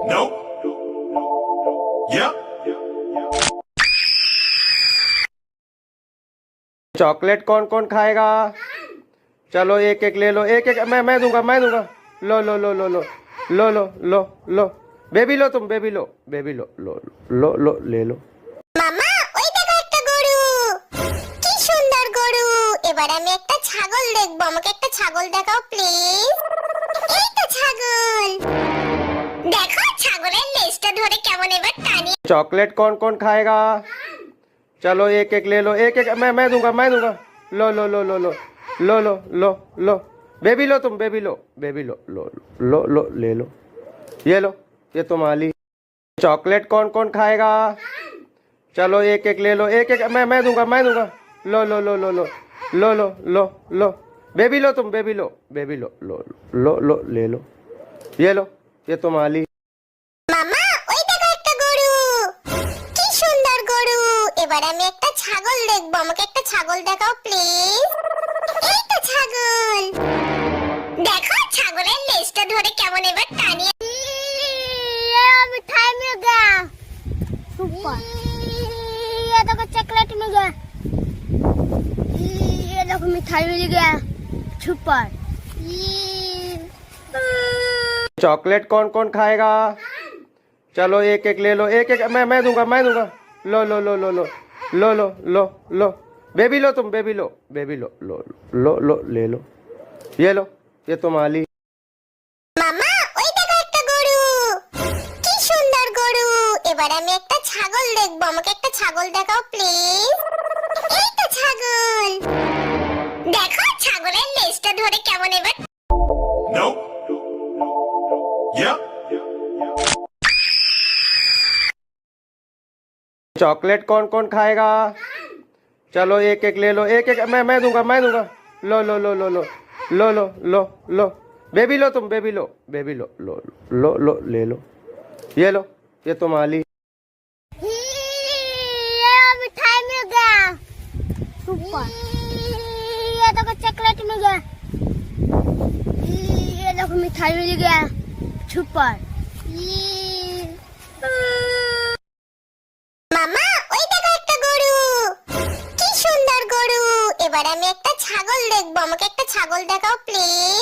Nope. Yep. Chocolate कौन कौन खाएगा? चलो एक एक ले लो, एक एक मैं दूंगा, मैं दूंगा। लो लो लो लो लो लो लो लो लो बेबी लो, तुम बेबी लो, बेबी लो लो लो लो ले लो। মামা ওই দেখো একটা গরু, কি সুন্দর গরু। এবার আমি একটা ছাগল দেখবো, আমাকে একটা ছাগল দেখাও প্লিজ। এই তো ছাগল, দেখো ছাগলের লেজটা ধরে কেমন এবার টানি। चॉकलेट कौन कौन खाएगा? चलो एक एक ले लो, एक एक मैं दूंगा, मैं दूंगा। लो लो लो लो लो लो लो लो लो बेबी लो, तुम बेबी लो, बेबी लो लो लो लो ले लो। ये लो, ये तुम्हारी। चॉकलेट कौन कौन खाएगा? चलो एक एक ले लो, एक एक मैं दूंगा, मैं दूंगा। लो लो लो लो लो लो लो लो लो बेबी लो, तुम बेबी लो, बेबी लो लो लो लो ले लो। ये लो, ये तुम्हारी। মামা ওই দেখো একটা গরু, কি সুন্দর গরু। এবার আমি একটা ছাগল দেখবো, আমাকে একটা ছাগল দেখাও প্লিজ। এই তো ছাগল, দেখো ছাগলের লেজটা ধরে কেমন এবার টানি। मिठाई मिल गया, सुपर। ये देखो चॉकलेट मिल गया, ये देखो मिठाई मिल गया, सुपर। चॉकलेट कौन कौन खाएगा? चलो एक एक ले लो, एक एक मैं दूंगा, मैं दूंगा। लो लो लो लो लो लो लो लो लो बेबी लो, तुम बेबी लो, बेबी लो लो लो लो ले लो। ये लो, ये तुम्हारी। মামা ওই দেখো একটা গরু, কি সুন্দর গরু। এবার আমি একটা ছাগল দেখবো, আমাকে একটা ছাগল দেখাও প্লিজ। এই তো ছাগল, দেখো ছাগলের লেজটা ধরে কেমন এবার। Nope. Yep. चॉकलेट कौन कौन खाएगा? चलो एक एक ले लो, एक एक मैं दूंगा, मैं दूंगा। लो लो लो लो लो लो लो लो लो बेबी लो, तुम बेबी लो, बेबी लो लो लो लो ले लो। ये लो, ये तुम्हारी। मिठाई मिल गया, सुपर। ये देखो चॉकलेट मिल गया, ये देखो मिठाई मिल गया, सुपर। মামা ওই দেখো একটা গরু, কি সুন্দর গরু। এবার আমি একটা ছাগল দেখবো, আমাকে একটা ছাগল দেখাও প্লিজ।